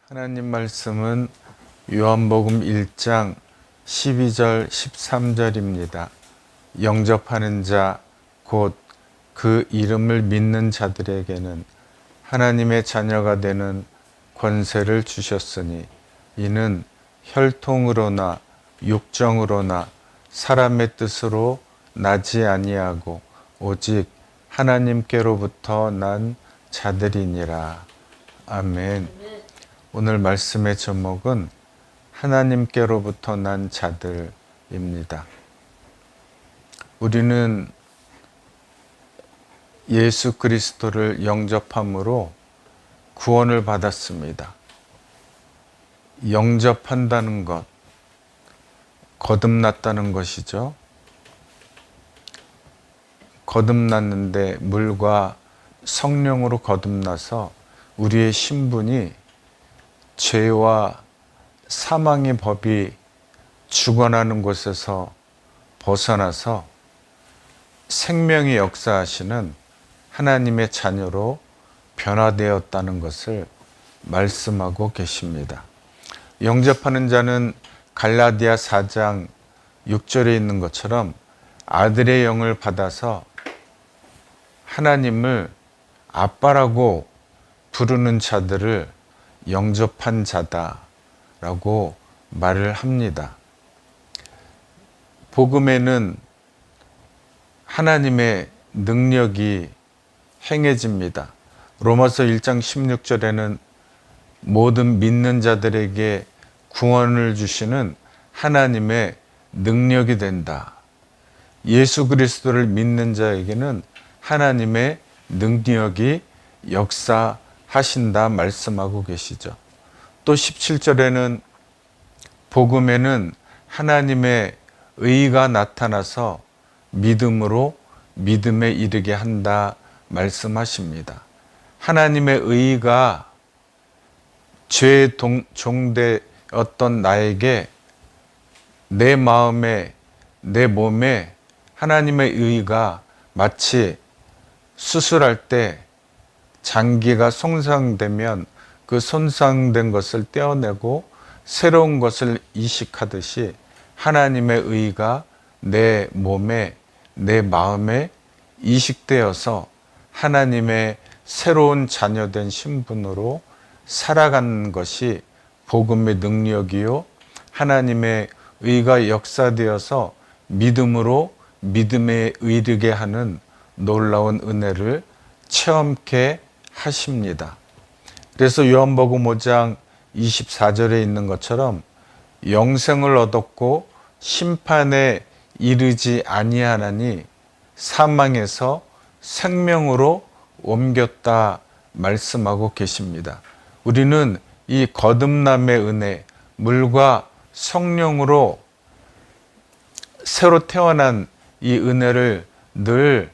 하나님 말씀은 요한복음 1장 12절 13절입니다. 영접하는 자 곧 그 이름을 믿는 자들에게는 하나님의 자녀가 되는 권세를 주셨으니 이는 혈통으로나 육정으로나 사람의 뜻으로 나지 아니하고 오직 하나님께로부터 난 자들이니라. 아멘. 오늘 말씀의 제목은 하나님께로부터 난 자들입니다. 우리는 예수 그리스도를 영접함으로 구원을 받았습니다. 영접한다는 것, 거듭났다는 것이죠. 거듭났는데 물과 성령으로 거듭나서 우리의 신분이 죄와 사망의 법이 주관하는 곳에서 벗어나서 생명의 역사하시는 하나님의 자녀로 변화되었다는 것을 말씀하고 계십니다. 영접하는 자는 갈라디아 4장 6절에 있는 것처럼 아들의 영을 받아서 하나님을 아빠라고 부르는 자들을 영접한 자다라고 말을 합니다. 복음에는 하나님의 능력이 행해집니다. 로마서 1장 16절에는 모든 믿는 자들에게 구원을 주시는 하나님의 능력이 된다. 예수 그리스도를 믿는 자에게는 하나님의 능력이 역사하신다 말씀하고 계시죠. 또 17절에는 복음에는 하나님의 의가 나타나서 믿음으로 믿음에 이르게 한다 말씀하십니다. 하나님의 의가 죄의 종되었던 나에게 내 마음에 내 몸에 하나님의 의가 마치 수술할 때 장기가 손상되면 그 손상된 것을 떼어내고 새로운 것을 이식하듯이 하나님의 의가 내 몸에 내 마음에 이식되어서 하나님의 새로운 자녀된 신분으로 살아가는 것이 복음의 능력이요 하나님의 의가 역사되어서 믿음으로 믿음에 이르게 하는 놀라운 은혜를 체험케 하십니다. 그래서 요한복음 5장 24절에 있는 것처럼 영생을 얻었고 심판에 이르지 아니하나니 사망에서 생명으로 옮겼다 말씀하고 계십니다. 우리는 이 거듭남의 은혜, 물과 성령으로 새로 태어난 이 은혜를 늘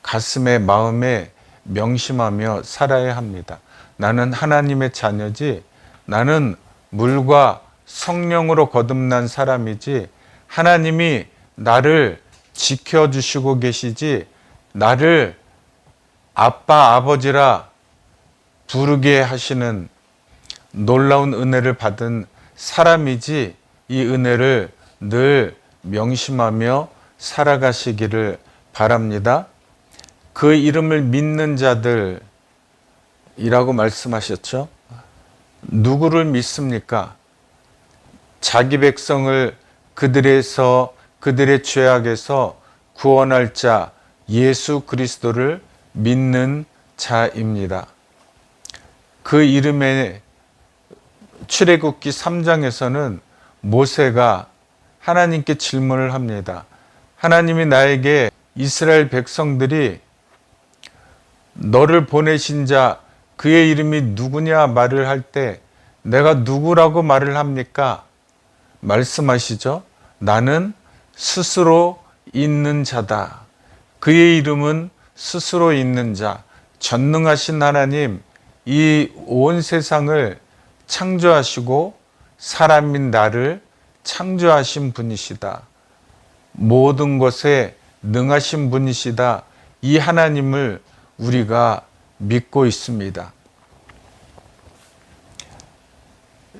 가슴에 마음에 명심하며 살아야 합니다. 나는 하나님의 자녀지, 나는 물과 성령으로 거듭난 사람이지, 하나님이 나를 지켜주시고 계시지, 나를 아빠, 아버지라 부르게 하시는 놀라운 은혜를 받은 사람이지, 이 은혜를 늘 명심하며 살아가시기를 바랍니다. 그 이름을 믿는 자들이라고 말씀하셨죠. 누구를 믿습니까? 자기 백성을 그들의 죄악에서 구원할 자 예수 그리스도를 믿는 자입니다. 그 이름에 출애굽기 3장에서는 모세가 하나님께 질문을 합니다. 하나님이 나에게 이스라엘 백성들이 너를 보내신 자 그의 이름이 누구냐 말을 할 때 내가 누구라고 말을 합니까? 말씀하시죠. 나는 스스로 있는 자다. 그의 이름은 스스로 있는 자. 전능하신 하나님, 이 온 세상을 창조하시고 사람인 나를 창조하신 분이시다. 모든 것에 능하신 분이시다. 이 하나님을 우리가 믿고 있습니다.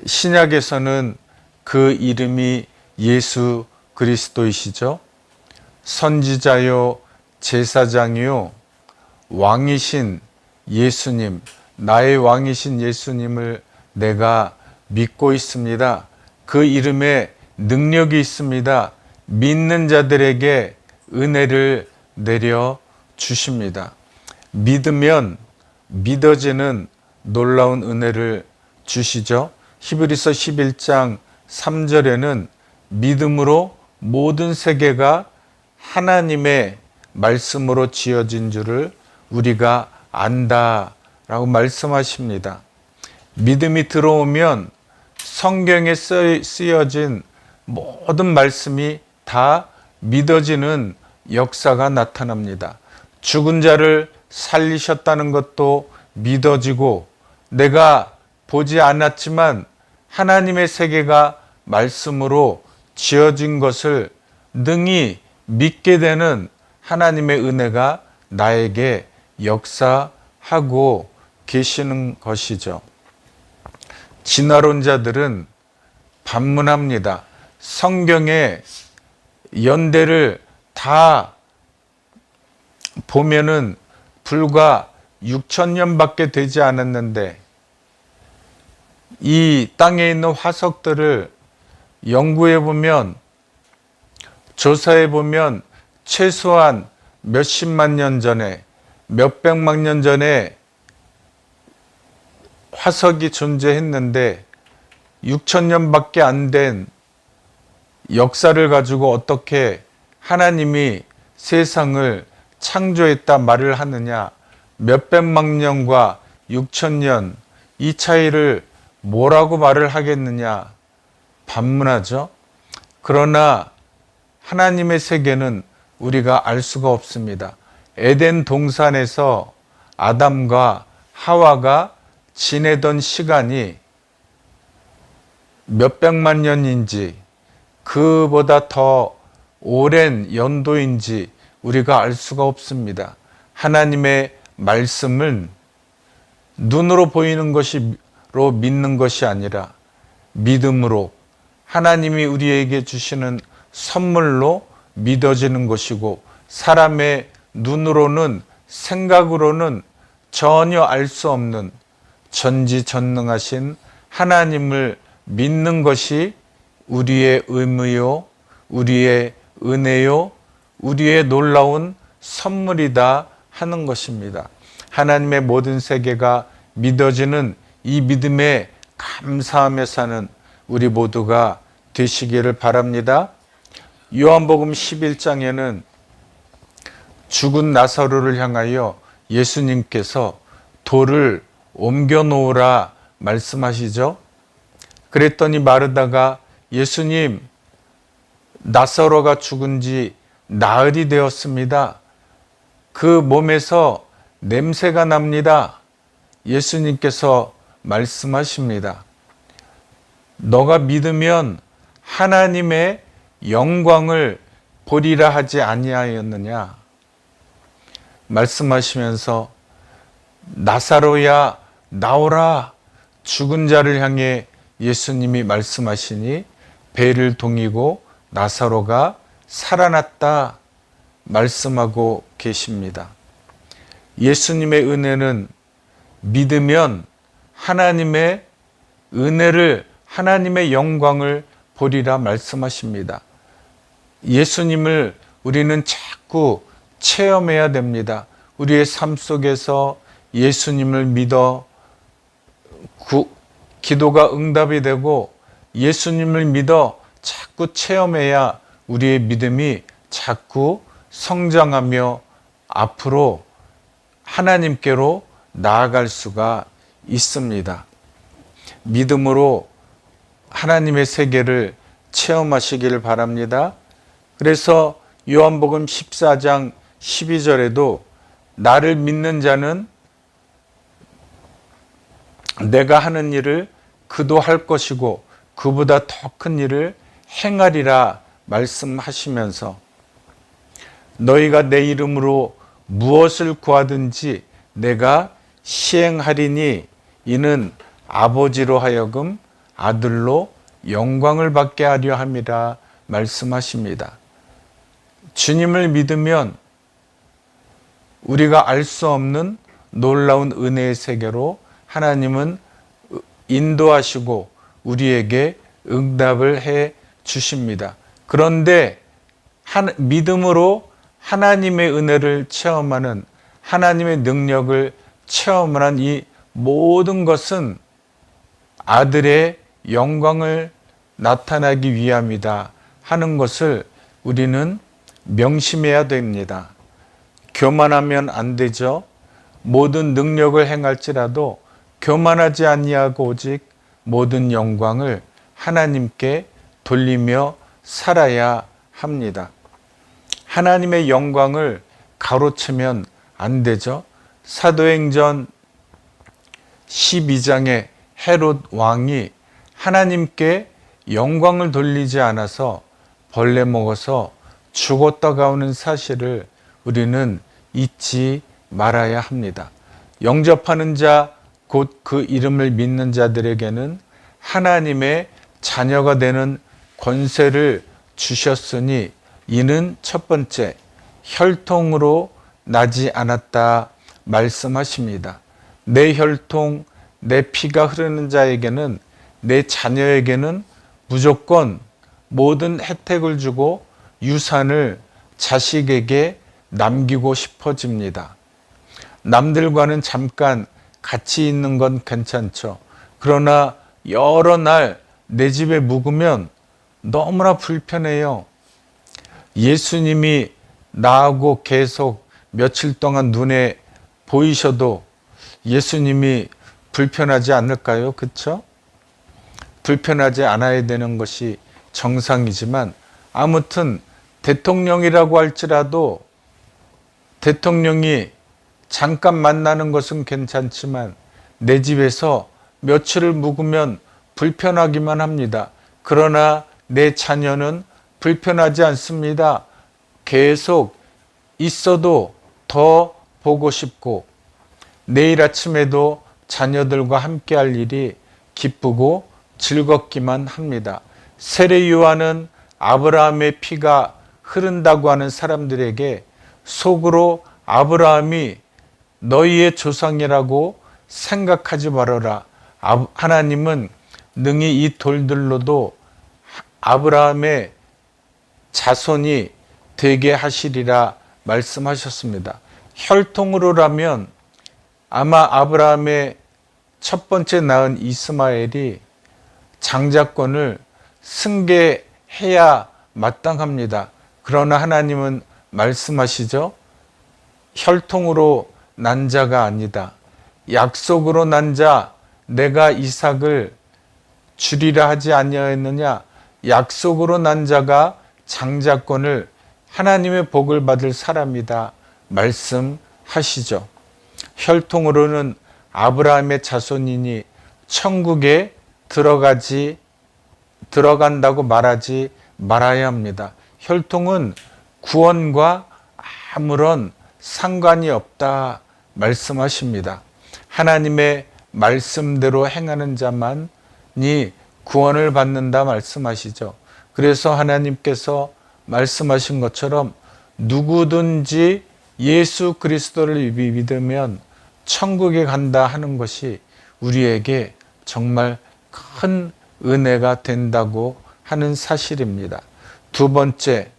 신약에서는 그 이름이 예수 그리스도이시죠. 선지자요, 제사장이요, 왕이신 예수님, 나의 왕이신 예수님을 내가 믿고 있습니다. 그 이름에 능력이 있습니다. 믿는 자들에게 은혜를 내려 주십니다. 믿으면 믿어지는 놀라운 은혜를 주시죠. 히브리서 11장 3절에는 믿음으로 모든 세계가 하나님의 말씀으로 지어진 줄을 우리가 안다라고 말씀하십니다. 믿음이 들어오면 성경에 쓰여진 모든 말씀이 다 믿어지는 역사가 나타납니다. 죽은 자를 살리셨다는 것도 믿어지고, 내가 보지 않았지만 하나님의 세계가 말씀으로 지어진 것을 능히 믿게 되는 하나님의 은혜가 나에게 역사하고 계시는 것이죠. 진화론자들은 반문합니다. 성경의 연대를 다 보면은 불과 6,000년밖에 되지 않았는데, 이 땅에 있는 화석들을 연구해 보면, 조사해 보면 최소한 몇십만 년 전에, 몇백만 년 전에 화석이 존재했는데 6,000년밖에 안 된 역사를 가지고 어떻게 하나님이 세상을 창조했다 말을 하느냐. 몇백만 년과 6,000년, 이 차이를 뭐라고 말을 하겠느냐. 반문하죠. 그러나 하나님의 세계는 우리가 알 수가 없습니다. 에덴 동산에서 아담과 하와가 지내던 시간이 몇백만 년인지, 그보다 더 오랜 연도인지 우리가 알 수가 없습니다. 하나님의 말씀은 눈으로 보이는 것으로 믿는 것이 아니라 믿음으로, 하나님이 우리에게 주시는 선물로 믿어지는 것이고, 사람의 눈으로는, 생각으로는 전혀 알 수 없는 전지전능하신 하나님을 믿는 것이 우리의 의무요, 우리의 은혜요, 우리의 놀라운 선물이다 하는 것입니다. 하나님의 모든 세계가 믿어지는 이 믿음에 감사하며 사는 우리 모두가 되시기를 바랍니다. 요한복음 11장에는 죽은 나사로를 향하여 예수님께서 돌을 옮겨 놓으라 말씀하시죠. 그랬더니 마르다가 예수님, 나사로가 죽은 지 나흘이 되었습니다. 그 몸에서 냄새가 납니다. 예수님께서 말씀하십니다. 너가 믿으면 하나님의 영광을 보리라 하지 아니하였느냐. 말씀하시면서 나사로야 나오라, 죽은 자를 향해 예수님이 말씀하시니 배를 동이고 나사로가 살아났다 말씀하고 계십니다. 예수님의 은혜는 믿으면 하나님의 은혜를, 하나님의 영광을 보리라 말씀하십니다. 예수님을 우리는 자꾸 체험해야 됩니다. 우리의 삶 속에서 예수님을 믿어 기도가 응답이 되고, 예수님을 믿어 자꾸 체험해야 우리의 믿음이 자꾸 성장하며 앞으로 하나님께로 나아갈 수가 있습니다. 믿음으로 하나님의 세계를 체험하시기를 바랍니다. 그래서 요한복음 14장 12절에도 나를 믿는 자는 내가 하는 일을 그도 할 것이고 그보다 더 큰 일을 행하리라 말씀하시면서, 너희가 내 이름으로 무엇을 구하든지 내가 시행하리니 이는 아버지로 하여금 아들로 영광을 받게 하려 함이라 말씀하십니다. 주님을 믿으면 우리가 알 수 없는 놀라운 은혜의 세계로 하나님은 인도하시고 우리에게 응답을 해 주십니다. 그런데 믿음으로 하나님의 은혜를 체험하는, 하나님의 능력을 체험하는 이 모든 것은 아들의 영광을 나타나기 위함이다 하는 것을 우리는 명심해야 됩니다. 교만하면 안 되죠. 모든 능력을 행할지라도 교만하지 아니하고 오직 모든 영광을 하나님께 돌리며 살아야 합니다. 하나님의 영광을 가로채면 안 되죠. 사도행전 12장에 헤롯 왕이 하나님께 영광을 돌리지 않아서 벌레 먹어서 죽었다가 오는 사실을 우리는 잊지 말아야 합니다. 영접하는 자, 곧 그 이름을 믿는 자들에게는 하나님의 자녀가 되는 권세를 주셨으니 이는 첫 번째 혈통으로 나지 않았다 말씀하십니다. 내 혈통, 내 피가 흐르는 자에게는, 내 자녀에게는 무조건 모든 혜택을 주고 유산을 자식에게 남기고 싶어집니다. 남들과는 잠깐 같이 있는 건 괜찮죠. 그러나 여러 날 내 집에 묵으면 너무나 불편해요. 예수님이 나하고 계속 며칠 동안 눈에 보이셔도 예수님이 불편하지 않을까요? 그렇죠? 불편하지 않아야 되는 것이 정상이지만 아무튼 대통령이라고 할지라도 대통령이 잠깐 만나는 것은 괜찮지만 내 집에서 며칠을 묵으면 불편하기만 합니다. 그러나 내 자녀는 불편하지 않습니다. 계속 있어도 더 보고 싶고 내일 아침에도 자녀들과 함께 할 일이 기쁘고 즐겁기만 합니다. 세례 요한은 아브라함의 피가 흐른다고 하는 사람들에게 속으로 아브라함이 너희의 조상이라고 생각하지 말아라. 하나님은 능히 이 돌들로도 아브라함의 자손이 되게 하시리라 말씀하셨습니다. 혈통으로라면 아마 아브라함의 첫 번째 낳은 이스마엘이 장자권을 승계해야 마땅합니다. 그러나 하나님은 말씀하시죠. 혈통으로 난 자가 아니다. 약속으로 난 자, 내가 이삭을 주리라 하지 아니하였느냐. 약속으로 난 자가 장자권을 하나님의 복을 받을 사람이다 말씀하시죠. 혈통으로는 아브라함의 자손이니 천국에 들어간다고 말하지 말아야 합니다. 혈통은 구원과 아무런 상관이 없다 말씀하십니다. 하나님의 말씀대로 행하는 자만이 구원을 받는다 말씀하시죠. 그래서 하나님께서 말씀하신 것처럼 누구든지 예수 그리스도를 믿으면 천국에 간다 하는 것이 우리에게 정말 큰 은혜가 된다고 하는 사실입니다. 두 번째,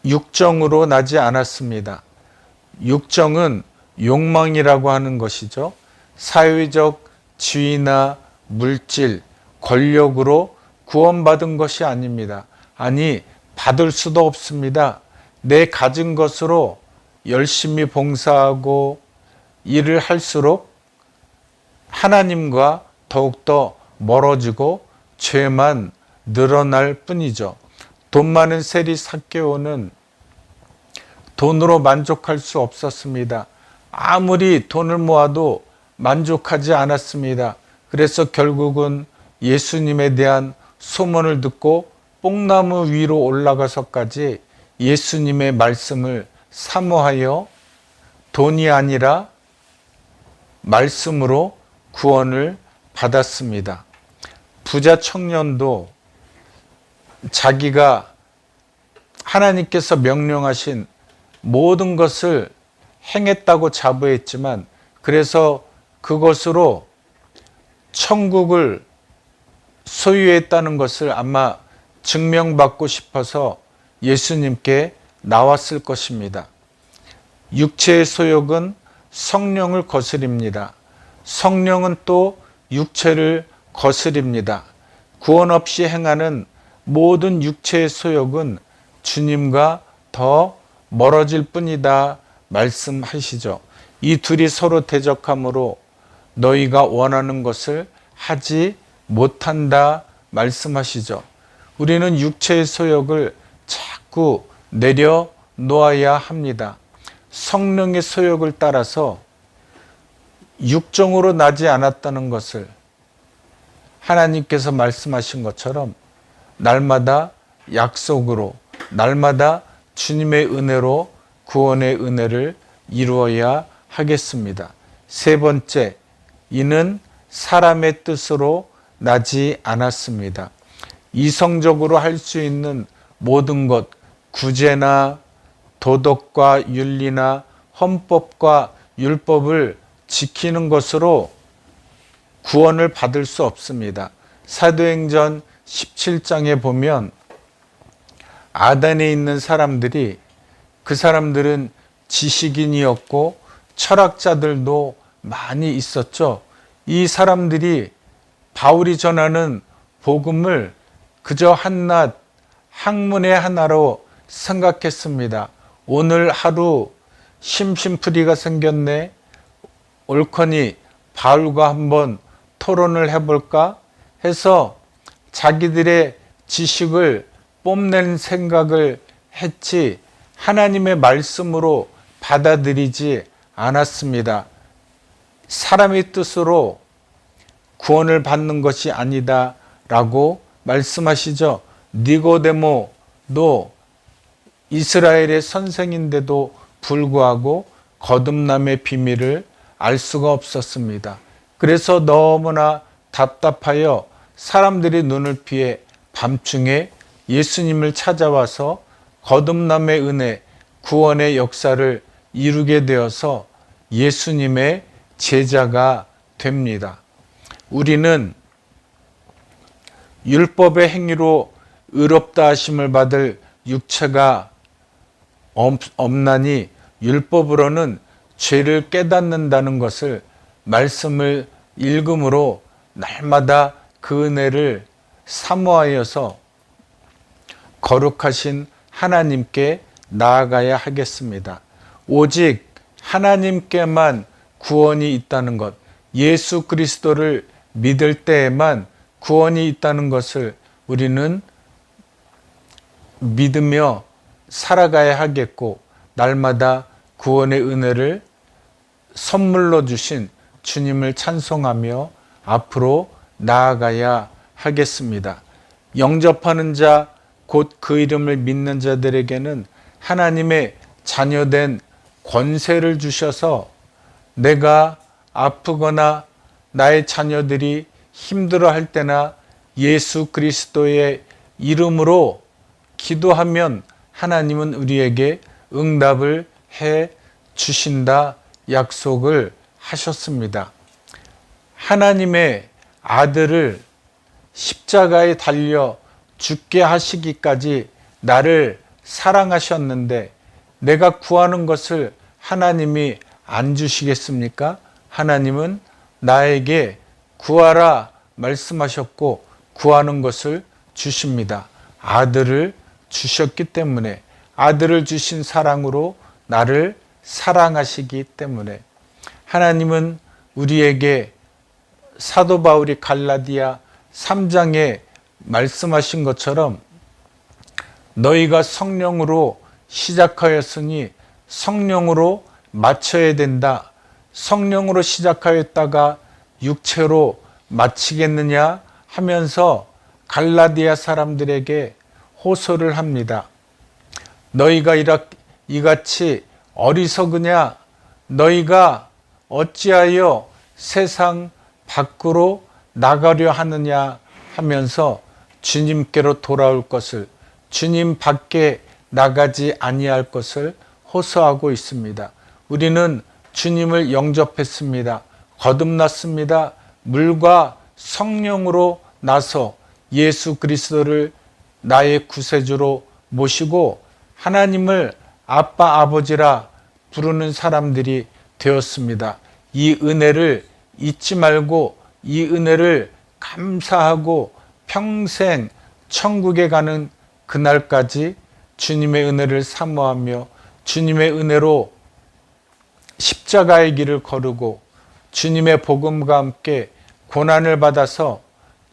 육정으로 나지 않았습니다. 육정은 욕망이라고 하는 것이죠. 사회적 지위나 물질, 권력으로 구원받은 것이 아닙니다. 아니, 받을 수도 없습니다. 내 가진 것으로 열심히 봉사하고 일을 할수록 하나님과 더욱더 멀어지고 죄만 늘어날 뿐이죠. 돈 많은 세리 삭개오는 돈으로 만족할 수 없었습니다. 아무리 돈을 모아도 만족하지 않았습니다. 그래서 결국은 예수님에 대한 소문을 듣고 뽕나무 위로 올라가서까지 예수님의 말씀을 사모하여 돈이 아니라 말씀으로 구원을 받았습니다. 부자 청년도 자기가 하나님께서 명령하신 모든 것을 행했다고 자부했지만, 그래서 그것으로 천국을 소유했다는 것을 아마 증명받고 싶어서 예수님께 나왔을 것입니다. 육체의 소욕은 성령을 거스립니다. 성령은 또 육체를 거스립니다. 구원 없이 행하는 모든 육체의 소욕은 주님과 더 멀어질 뿐이다 말씀하시죠. 이 둘이 서로 대적함으로 너희가 원하는 것을 하지 못한다 말씀하시죠. 우리는 육체의 소욕을 자꾸 내려놓아야 합니다. 성령의 소욕을 따라서 육정으로 나지 않았다는 것을 하나님께서 말씀하신 것처럼 날마다 약속으로, 날마다 주님의 은혜로 구원의 은혜를 이루어야 하겠습니다. 세 번째, 이는 사람의 뜻으로 나지 않았습니다. 이성적으로 할 수 있는 모든 것, 구제나 도덕과 윤리나 헌법과 율법을 지키는 것으로 구원을 받을 수 없습니다. 사도행전 17장에 보면 아단에 있는 사람들이, 그 사람들은 지식인이었고 철학자들도 많이 있었죠. 이 사람들이 바울이 전하는 복음을 그저 한낱 학문의 하나로 생각했습니다. 오늘 하루 심심풀이가 생겼네, 옳거니 바울과 한번 토론을 해볼까 해서 자기들의 지식을 뽐낸 생각을 했지 하나님의 말씀으로 받아들이지 않았습니다. 사람의 뜻으로 구원을 받는 것이 아니다 라고 말씀하시죠. 니고데모도 이스라엘의 선생인데도 불구하고 거듭남의 비밀을 알 수가 없었습니다. 그래서 너무나 답답하여 사람들이 눈을 피해 밤중에 예수님을 찾아와서 거듭남의 은혜, 구원의 역사를 이루게 되어서 예수님의 제자가 됩니다. 우리는 율법의 행위로 의롭다 하심을 받을 육체가 없나니 율법으로는 죄를 깨닫는다는 것을 말씀을 읽음으로 날마다 그 은혜를 사모하여서 거룩하신 하나님께 나아가야 하겠습니다. 오직 하나님께만 구원이 있다는 것, 예수 그리스도를 믿을 때에만 구원이 있다는 것을 우리는 믿으며 살아가야 하겠고, 날마다 구원의 은혜를 선물로 주신 주님을 찬송하며 앞으로 나아가야 하겠습니다. 영접하는 자, 곧 그 이름을 믿는 자들에게는 하나님의 자녀된 권세를 주셔서 내가 아프거나 나의 자녀들이 힘들어할 때나 예수 그리스도의 이름으로 기도하면 하나님은 우리에게 응답을 해 주신다 약속을 하셨습니다. 하나님의 아들을 십자가에 달려 죽게 하시기까지 나를 사랑하셨는데 내가 구하는 것을 하나님이 안 주시겠습니까? 하나님은 나에게 구하라 말씀하셨고 구하는 것을 주십니다. 아들을 주셨기 때문에, 아들을 주신 사랑으로 나를 사랑하시기 때문에 하나님은 우리에게 사도 바울이 갈라디아 3장에 말씀하신 것처럼 너희가 성령으로 시작하였으니 성령으로 마쳐야 된다. 성령으로 시작하였다가 육체로 마치겠느냐 하면서 갈라디아 사람들에게 호소를 합니다. 너희가 이같이 어리석으냐? 너희가 어찌하여 세상 밖으로 나가려 하느냐 하면서 주님께로 돌아올 것을, 주님 밖에 나가지 아니할 것을 호소하고 있습니다. 우리는 주님을 영접했습니다. 거듭났습니다. 물과 성령으로 나서 예수 그리스도를 나의 구세주로 모시고 하나님을 아빠 아버지라 부르는 사람들이 되었습니다. 이 은혜를 잊지 말고 이 은혜를 감사하고 평생 천국에 가는 그날까지 주님의 은혜를 사모하며 주님의 은혜로 십자가의 길을 거르고 주님의 복음과 함께 고난을 받아서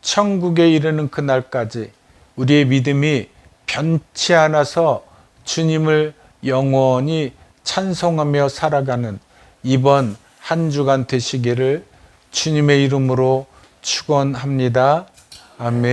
천국에 이르는 그날까지 우리의 믿음이 변치 않아서 주님을 영원히 찬송하며 살아가는 이번 한 주간 되시기를 주님의 이름으로 축원합니다. 아멘.